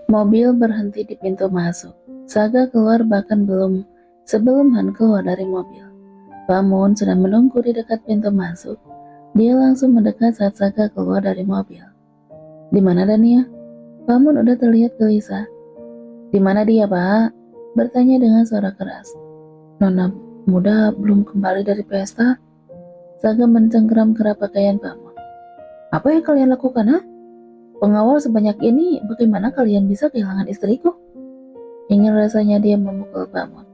Mobil berhenti di pintu masuk. Saga keluar bahkan sebelum Han keluar dari mobil. Pamun sedang menunggu di dekat pintu masuk. Dia langsung mendekat saat Saga keluar dari mobil. Di mana Dania? Pamun udah terlihat gelisah. Di mana dia, Pak? Bertanya dengan suara keras. Nona muda belum kembali dari pesta. Saga mencengkeram kerap pakaian Pamun. Apa yang kalian lakukan, ha? Pengawal sebanyak ini, bagaimana kalian bisa kehilangan istriku? Ingin rasanya dia memukul Pamun,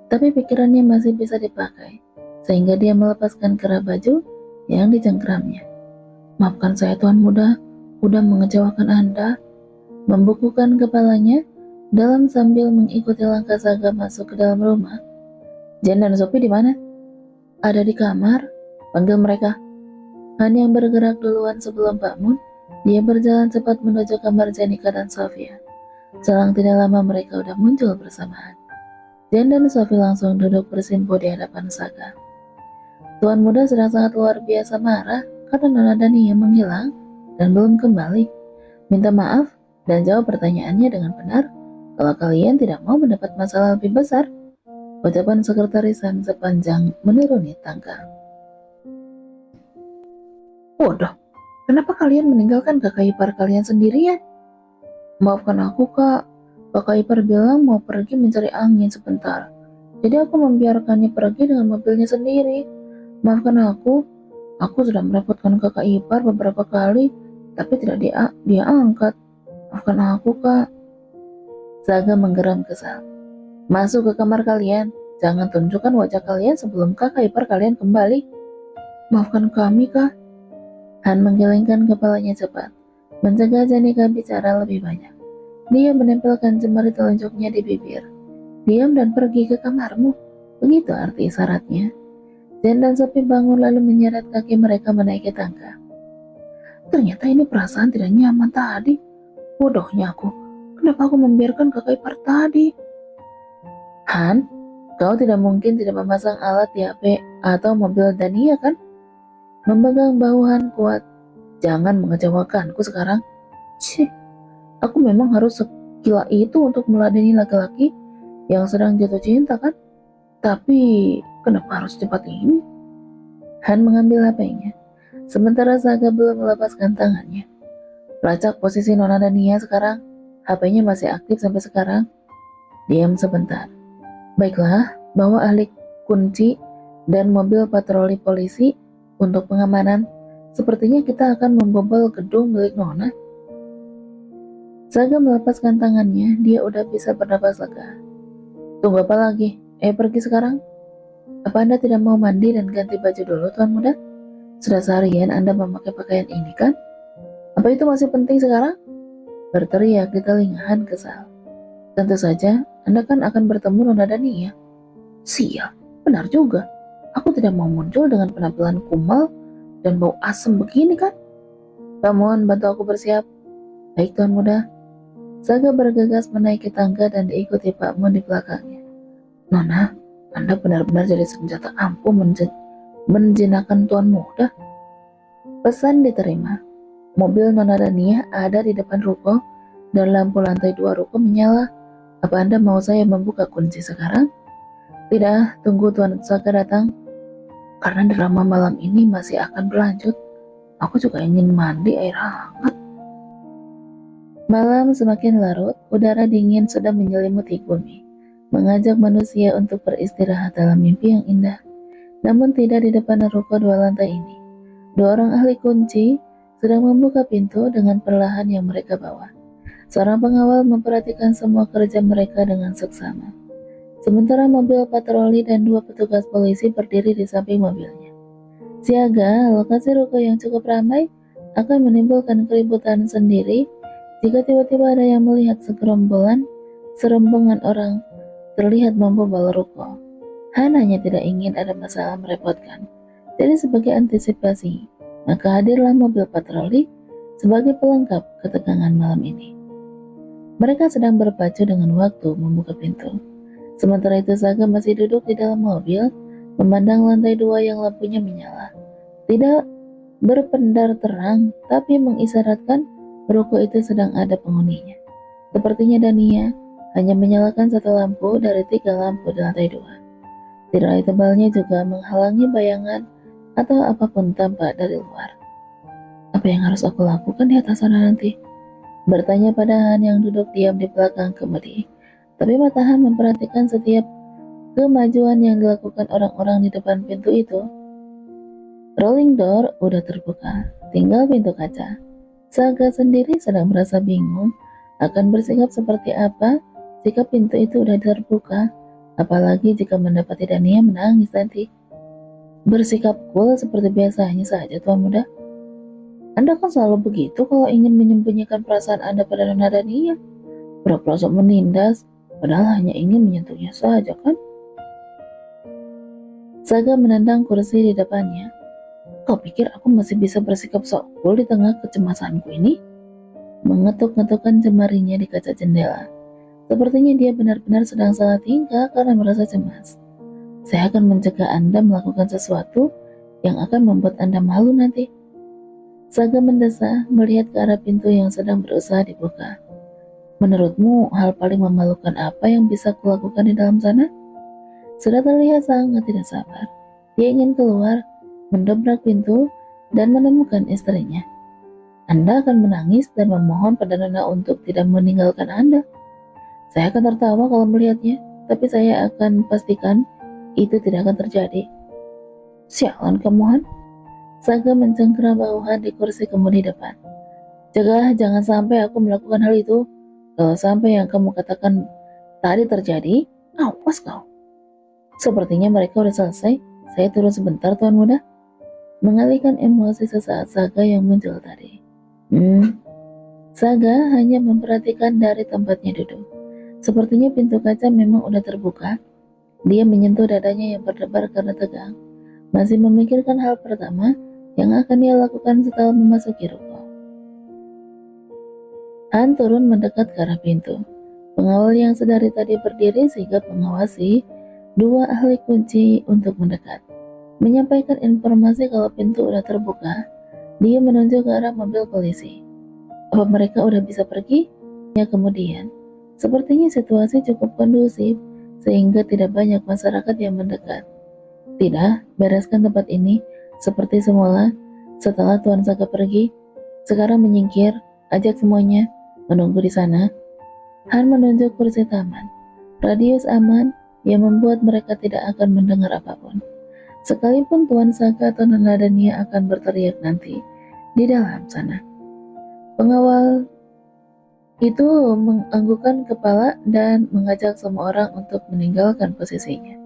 tapi pikirannya masih bisa dipakai, sehingga dia melepaskan kerah baju yang dicengkeramnya. Maafkan saya Tuan Muda, udah mengecewakan Anda. Membukukan kepalanya dalam sambil mengikuti langkah Saga masuk ke dalam rumah. Jen dan Sophie di mana? Ada di kamar. Panggil mereka. Han yang bergerak duluan sebelum Pamun, dia berjalan cepat menuju kamar Janika dan Sofia. Selang tidak lama mereka udah muncul bersamaan. Jen dan Sophie langsung duduk bersimpuh di hadapan Saga. Tuan Muda sedang sangat luar biasa marah karena Nona Dania menghilang dan belum kembali. Minta maaf dan jawab pertanyaannya dengan benar kalau kalian tidak mau mendapat masalah lebih besar. Ucapan sekretarisan sepanjang menuruni tangga. Waduh, kenapa kalian meninggalkan kakak ipar kalian sendirian? Maafkan aku kak, kakak ipar bilang mau pergi mencari angin sebentar. Jadi aku membiarkannya pergi dengan mobilnya sendiri. Maafkan aku sudah merepotkan kakak ipar beberapa kali, tapi tidak dia angkat. Maafkan aku kak. Saga menggeram kesal. Masuk ke kamar kalian, jangan tunjukkan wajah kalian sebelum kakak ipar kalian kembali. Maafkan kami kak. Han menggelengkan kepalanya cepat, mencegah Janika bicara lebih banyak. Dia menempelkan jemari telunjuknya di bibir. Diam dan pergi ke kamarmu. Begitu arti syaratnya. Jen dan Sophie bangun lalu menyeret kaki mereka menaiki tangga. Ternyata ini perasaan tidak nyaman tadi. Bodohnya aku. Kenapa aku membiarkan kakak ipar tadi? Han, kau tidak mungkin tidak memasang alat di HP atau mobil Dania kan? Memegang bahu Han kuat. Jangan mengecewakanku sekarang. Cih, aku memang harus segila itu untuk meladeni laki-laki yang sedang jatuh cinta kan? Tapi kenapa harus cepat ini? Han mengambil HP-nya. Sementara Saga belum melepaskan tangannya. Lacak posisi Nona Dania sekarang. HP-nya masih aktif sampai sekarang. Diam sebentar. Baiklah, bawa ahli kunci dan mobil patroli polisi untuk pengamanan. Sepertinya kita akan membobol gedung milik Nona. Saga melepaskan tangannya, dia udah bisa bernapas lega. Tunggu apa lagi? Pergi sekarang. Apa Anda tidak mau mandi dan ganti baju dulu, Tuan Muda? Sudah seharian Anda memakai pakaian ini kan? Apa itu masih penting sekarang? Berteriak di telinga Han kesal. Tentu saja, Anda kan akan bertemu Nona Dania. Sial, benar juga. Aku tidak mau muncul dengan penampilan kumal dan bau asem begini kan? Mohon bantu aku bersiap. Baik Tuan Muda. Saga bergegas menaiki tangga dan diikuti Pak Mun di belakangnya. Nona, Anda benar-benar jadi senjata ampuh menjinakkan Tuan Muda. Pesan diterima. Mobil Nona Dania ada di depan ruko dan lampu lantai 2 ruko menyala. Apa Anda mau saya membuka kunci sekarang? Tidak, tunggu Tuan Saga datang. Karena drama malam ini masih akan berlanjut. Aku juga ingin mandi air hangat. Malam semakin larut, udara dingin sudah menyelimuti bumi, mengajak manusia untuk beristirahat dalam mimpi yang indah. Namun tidak di depan ruko 2 lantai ini. 2 orang ahli kunci sedang membuka pintu dengan perlahan yang mereka bawa. Seorang pengawal memperhatikan semua kerja mereka dengan seksama. Sementara mobil patroli dan 2 petugas polisi berdiri di samping mobilnya. Siaga, lokasi ruko yang cukup ramai akan menimbulkan keributan sendiri jika tiba-tiba ada yang melihat serombongan orang terlihat membobol ruko. Han hanya tidak ingin ada masalah merepotkan. Jadi sebagai antisipasi, maka hadirlah mobil patroli sebagai pelengkap ketegangan malam ini. Mereka sedang berpacu dengan waktu membuka pintu. Sementara itu Saga masih duduk di dalam mobil, memandang lantai 2 yang lampunya menyala. Tidak berpendar terang, tapi mengisyaratkan ruko itu sedang ada penghuninya. Sepertinya Dania hanya menyalakan satu lampu dari 3 lampu di lantai 2. Tirai tebalnya juga menghalangi bayangan atau apapun tampak dari luar. Apa yang harus aku lakukan di atas sana nanti? Bertanya pada Han yang duduk diam di belakang kemudi. Tapi mata Han memperhatikan setiap kemajuan yang dilakukan orang-orang di depan pintu itu. Rolling door udah terbuka, tinggal pintu kaca. Saga sendiri sedang merasa bingung akan bersikap seperti apa jika pintu itu udah terbuka, apalagi jika mendapati Dania menangis nanti. Bersikap cool seperti biasanya saja, Tuan Muda. Anda kan selalu begitu kalau ingin menyembunyikan perasaan Anda pada Nona Dania. Pura-pura sok menindas, padahal hanya ingin menyentuhnya saja kan? Saga menendang kursi di depannya. Kau pikir aku masih bisa bersikap sok cool di tengah kecemasanku ini? Mengetuk-ngetukkan jemarinya di kaca jendela. Sepertinya dia benar-benar sedang salah tingkah karena merasa cemas. Saya akan mencegah Anda melakukan sesuatu yang akan membuat Anda malu nanti. Saga mendesah melihat ke arah pintu yang sedang berusaha dibuka. Menurutmu hal paling memalukan apa yang bisa kulakukan di dalam sana? Sudah terlihat sangat tidak sabar. Dia ingin keluar, mendobrak pintu, dan menemukan istrinya. Anda akan menangis dan memohon pada Nona untuk tidak meninggalkan Anda. Saya akan tertawa kalau melihatnya, tapi saya akan pastikan itu tidak akan terjadi. Sialan kamu, Han. Saga mencengkeram bahu Han di kursi kemudi depan. Jangan sampai aku melakukan hal itu. Kalau sampai yang kamu katakan tadi terjadi, awas kau. Sepertinya mereka udah selesai. Saya turun sebentar, Tuan Muda. Mengalihkan emosi sesaat Saga yang muncul tadi. Saga hanya memperhatikan dari tempatnya duduk. Sepertinya pintu kaca memang udah terbuka. Dia menyentuh dadanya yang berdebar karena tegang. Masih memikirkan hal pertama yang akan dia lakukan setelah memasuki ruko. Han turun mendekat ke arah pintu. Pengawal yang sedari tadi berdiri sigap mengawasi 2 ahli kunci untuk mendekat. Menyampaikan informasi kalau pintu udah terbuka, dia menunjuk ke arah mobil polisi. Apa mereka udah bisa pergi? Ya kemudian, sepertinya situasi cukup kondusif sehingga tidak banyak masyarakat yang mendekat. Tidak, bereskan tempat ini seperti semula. Setelah Tuan Saga pergi, sekarang menyingkir, ajak semuanya menunggu di sana. Han menunjuk kursi taman, radius aman yang membuat mereka tidak akan mendengar apapun. Sekalipun Tuan Saga atau Nona Dania akan berteriak nanti di dalam sana. Pengawal itu menganggukkan kepala dan mengajak semua orang untuk meninggalkan posisinya.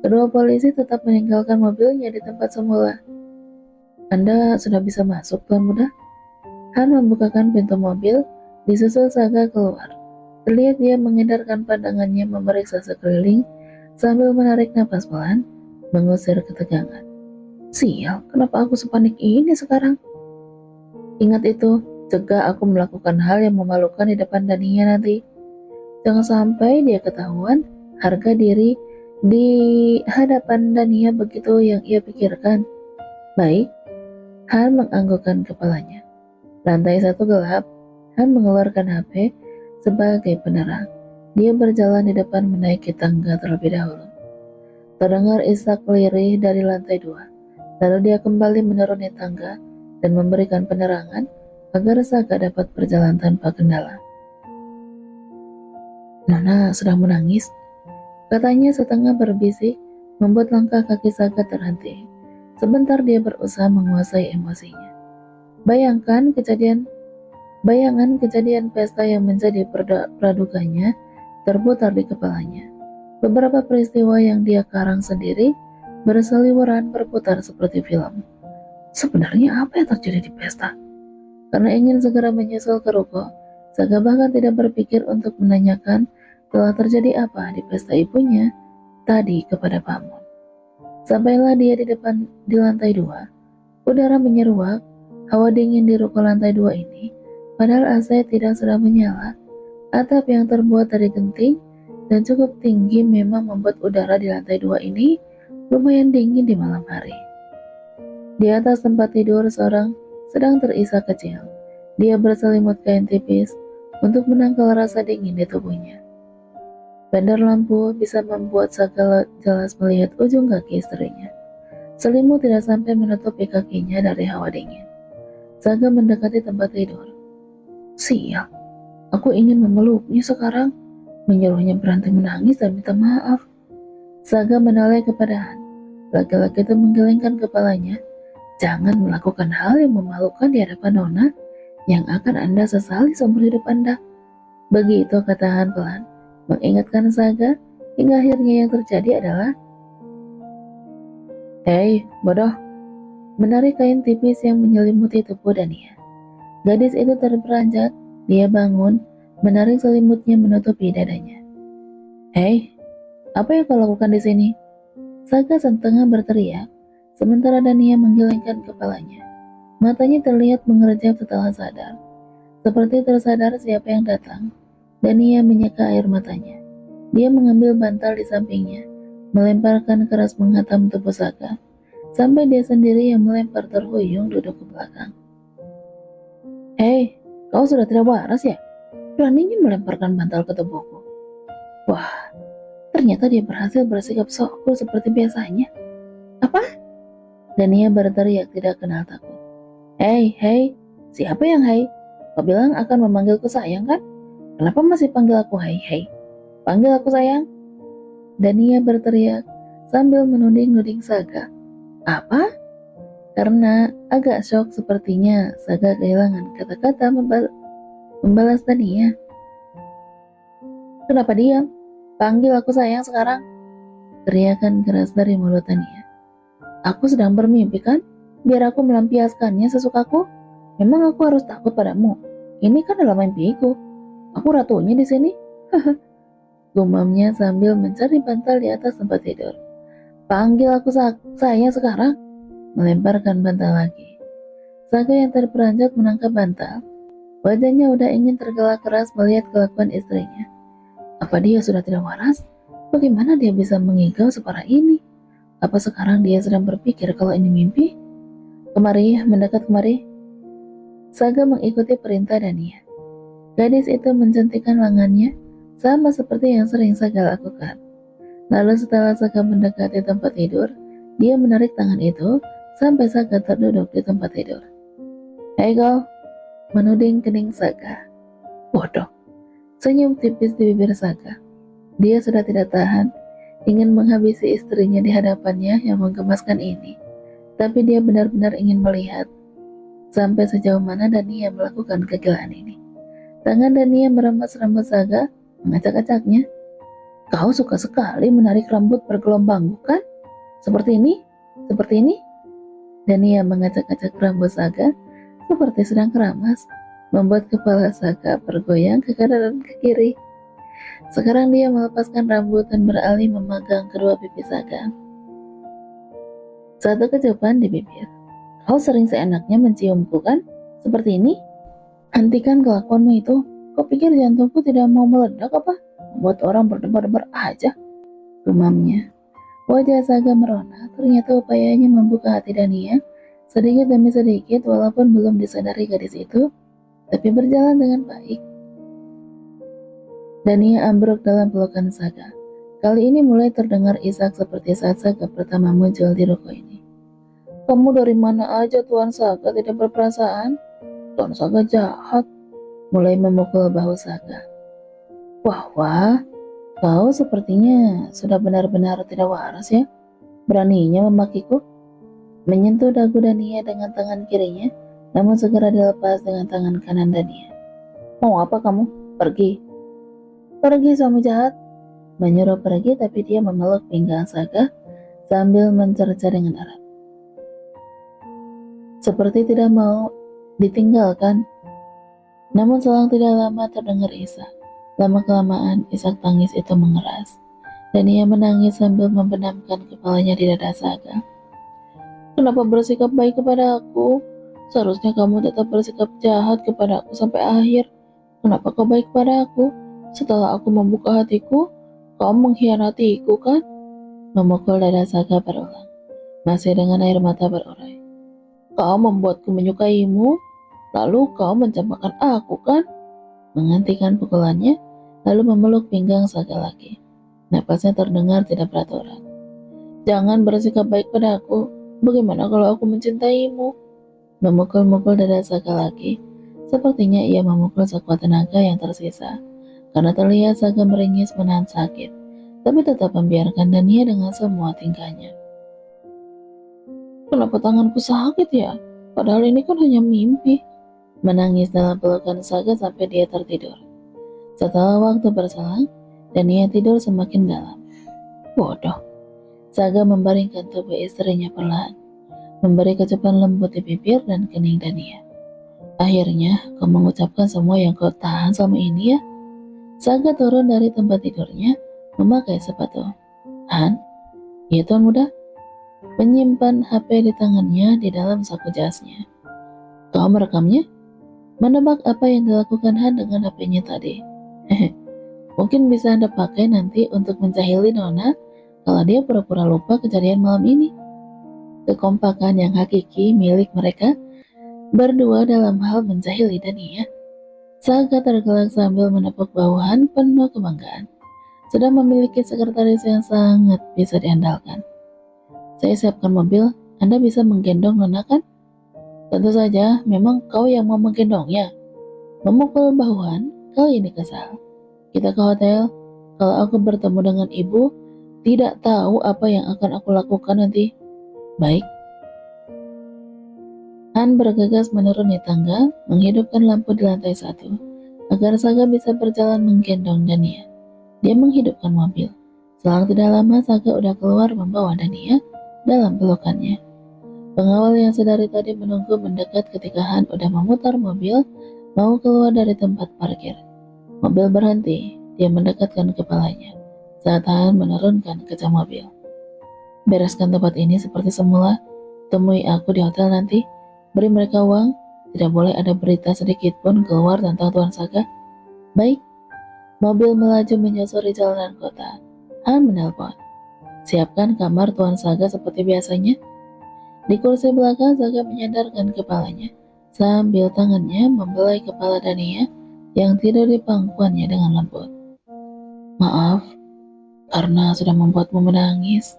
Kedua polisi tetap meninggalkan mobilnya di tempat semula. Anda sudah bisa masuk, Tuan Muda. Han membukakan pintu mobil, disusul Saga keluar. Terlihat dia mengedarkan pandangannya memeriksa sekeliling sambil menarik napas pelan, mengusir ketegangan. Sial, kenapa aku sepanik ini sekarang? Ingat itu, cegah aku melakukan hal yang memalukan di depan Dania nanti. Jangan sampai dia ketahuan harga diri di hadapan Dania begitu yang ia pikirkan. Baik, Han menganggukkan kepalanya. Lantai 1 gelap. Han mengeluarkan HP sebagai penerang. Dia berjalan di depan menaiki tangga terlebih dahulu. Terdengar isak lirih dari lantai 2. Lalu dia kembali menuruni tangga dan memberikan penerangan agar Saga dapat berjalan tanpa kendala. Nona sedang menangis, katanya setengah berbisik, membuat langkah kaki Saga terhenti. Sebentar dia berusaha menguasai emosinya. Bayangan kejadian pesta yang menjadi praduganya terputar di kepalanya. Beberapa peristiwa yang dia karang sendiri berseliweran berputar seperti film. Sebenarnya apa yang terjadi di pesta? Karena ingin segera menyusul ke ruko, Saga bahkan tidak berpikir untuk menanyakan telah terjadi apa di pesta ibunya tadi kepada Pamun. Sampailah dia di lantai 2. Udara menyeruak, hawa dingin di ruko lantai 2 ini, padahal AC tidak sedang menyala. Atap yang terbuat dari genting dan cukup tinggi memang membuat udara di lantai 2 ini lumayan dingin di malam hari. Di atas tempat tidur seorang sedang terisak kecil. Dia berselimut kain tipis, untuk menangkal rasa dingin di tubuhnya. Bandar lampu bisa membuat Saga jelas melihat ujung kaki istrinya. Selimut tidak sampai menutupi kakinya dari hawa dingin. Saga mendekati tempat tidur. Sial, aku ingin memeluknya sekarang, menyuruhnya berhenti menangis dan minta maaf. Saga menoleh kepada Han. Laki-laki itu menggelengkan kepalanya. Jangan melakukan hal yang memalukan di hadapan Nona yang akan Anda sesali seumur hidup Anda. Begitu kata Han pelan, mengingatkan Saga, hingga akhirnya yang terjadi adalah, "Hei, bodoh!" Menarik kain tipis yang menyelimuti tubuh Dania. Gadis itu terperanjat, dia bangun, menarik selimutnya menutupi dadanya. "Hei, apa yang kau lakukan di sini?" Saga setengah berteriak, sementara Dania menggelengkan kepalanya. Matanya terlihat mengerjap setelah sadar. Seperti tersadar siapa yang datang, Dania menyeka air matanya. Dia mengambil bantal di sampingnya, melemparkan keras menghantam tubuh Saga, sampai dia sendiri yang melempar terhuyung duduk ke belakang. "Hei, kau sudah tidak waras ya? Beraninya melemparkan bantal ke tubuhku." Wah, ternyata dia berhasil bersikap sok cool seperti biasanya. "Apa?" Dania berteriak tidak kenal takut. Hei, hei, siapa yang hei? Kau bilang akan memanggilku sayang kan? Kenapa masih panggil aku hei, hei? Panggil aku sayang." Dania berteriak sambil menuding-nuding Saga. "Apa?" Karena agak shock sepertinya, Saga kehilangan kata-kata membalas Dania. "Kenapa diam? Panggil aku sayang sekarang." Teriakan keras dari mulut Dania. "Aku sedang bermimpi kan? Biar aku melampiaskannya sesukaku. Memang aku harus takut padamu. Ini kan dalam mimpiku. Aku ratunya di sini." Gumamnya sambil mencari bantal di atas tempat tidur. "Panggil aku sayang sekarang." Melemparkan bantal lagi. Saga yang terperanjat menangkap bantal. Wajahnya udah ingin tergelak keras melihat kelakuan istrinya. Apa dia sudah tidak waras? Bagaimana dia bisa mengigau separah ini? Apa sekarang dia sedang berpikir kalau ini mimpi? "Kemari, mendekat kemari." Saga mengikuti perintah Dania. Gadis itu mencantikkan lengannya, sama seperti yang sering Saga lakukan. Lalu setelah Saga mendekati tempat tidur, dia menarik tangan itu sampai Saga terduduk di tempat tidur. "Hei kau," menuding kening Saga. Bodoh. Senyum tipis di bibir Saga. Dia sudah tidak tahan, ingin menghabisi istrinya di hadapannya yang menggemaskan ini. Tapi dia benar-benar ingin melihat sampai sejauh mana Dania melakukan kegilaan ini. Tangan Dania meremas rambut Saga, mengacak-acaknya. "Kau suka sekali menarik rambut bergelombang, bukan? Seperti ini? Seperti ini?" Dania mengacak-acak rambut Saga seperti sedang keramas, membuat kepala Saga bergoyang ke kanan dan ke kiri. Sekarang dia melepaskan rambut dan beralih memegang kedua pipi Saga. Satu kecupan di bibir. "Kau sering seenaknya menciumku kan? Seperti ini? Hentikan kelakuanmu itu. Kau pikir jantungku tidak mau meledak apa? Membuat orang berdebar-debar aja." Gumamnya. Wajah Saga merona, ternyata upayanya membuka hati Dania sedikit demi sedikit walaupun belum disadari gadis itu, tapi berjalan dengan baik. Dania ambruk dalam pelukan Saga. Kali ini mulai terdengar isak seperti saat Saga pertama muncul di ruko ini. "Kamu dari mana aja Tuan Saga tidak berperasaan? Tuan Saga jahat." Mulai memukul bahu Saga. "Wah, wah. Kau sepertinya sudah benar-benar tidak waras ya. Beraninya memakiku." Menyentuh dagu Dania dengan tangan kirinya, namun segera dilepas dengan tangan kanan Dania. "Mau apa kamu? Pergi." "Pergi suami jahat." Menyuruh pergi tapi dia memeluk pinggang Saga sambil mencerca dengan erat. Seperti tidak mau ditinggalkan. Namun selang tidak lama terdengar isak. Lama-kelamaan isak tangis itu mengeras, dan ia menangis sambil membenamkan kepalanya di dada Saga. "Kenapa bersikap baik kepada aku? Seharusnya kamu tetap bersikap jahat kepada aku sampai akhir. Kenapa kau baik kepada aku? Setelah aku membuka hatiku, kau mengkhianatiku kan?" Memukul dada Saga berulang, masih dengan air mata berurai. "Kau membuatku menyukaimu, lalu kau mencampakkan aku kan?" menghentikan pukulannya, lalu memeluk pinggang Saga lagi. Napasnya terdengar tidak beraturan. Jangan bersikap baik padaku. Bagaimana kalau aku mencintaimu? Memukul-mukul dada Saga lagi. Sepertinya ia memukul sekuat tenaga yang tersisa. Karena terlihat Saga meringis menahan sakit, tapi tetap membiarkan Dania dengan semua tingkahnya. Kenapa tanganku sakit ya? Padahal ini kan hanya mimpi. Menangis dalam pelukan Saga sampai dia tertidur. Setelah waktu berselang, Dania tidur semakin dalam. Bodoh. Saga membaringkan tubuh istrinya perlahan, memberi kecupan lembut di bibir dan kening Dania. Akhirnya, kau mengucapkan semua yang kau tahan selama ini ya? Saga turun dari tempat tidurnya, memakai sepatu. Han, ya tuan muda, menyimpan HP di tangannya di dalam saku jasnya. Kau merekamnya? Menebak apa yang dilakukan Han dengan HP-nya tadi. Mungkin bisa Anda pakai nanti untuk menjahili Nona kalau dia pura-pura lupa kejadian malam ini. Kekompakan yang hakiki milik mereka berdua dalam hal menjahili Dania. Saga tergelak sambil menepuk bahu Han penuh kebanggaan. Sudah memiliki sekretaris yang sangat bisa diandalkan. Saya siapkan mobil, Anda bisa menggendong Nona kan? Tentu saja, memang kau yang mau menggendongnya. Memukul bahu Han, kali ini kesal. Kita ke hotel, kalau aku bertemu dengan ibu, tidak tahu apa yang akan aku lakukan nanti. Baik. Han bergegas menuruni tangga, menghidupkan lampu di lantai 1, agar Saga bisa berjalan menggendong Dania. Dia menghidupkan mobil. Selang tidak lama, Saga udah keluar membawa Dania dalam pelukannya. Pengawal yang sedari tadi menunggu mendekat ketika Han udah memutar mobil, mau keluar dari tempat parkir. Mobil berhenti, dia mendekatkan kepalanya saat Han menurunkan kaca mobil. Bereskan tempat ini seperti semula, temui aku di hotel nanti. Beri mereka uang, tidak boleh ada berita sedikit pun keluar tentang Tuan Saga. Baik. Mobil melaju menyusuri jalanan kota. Han menelpon. Siapkan kamar Tuan Saga seperti biasanya. Di kursi belakang, Saga menyandarkan kepalanya, sambil tangannya membelai kepala Dania yang tidur di pangkuannya dengan lembut. Maaf, karena sudah membuatmu menangis.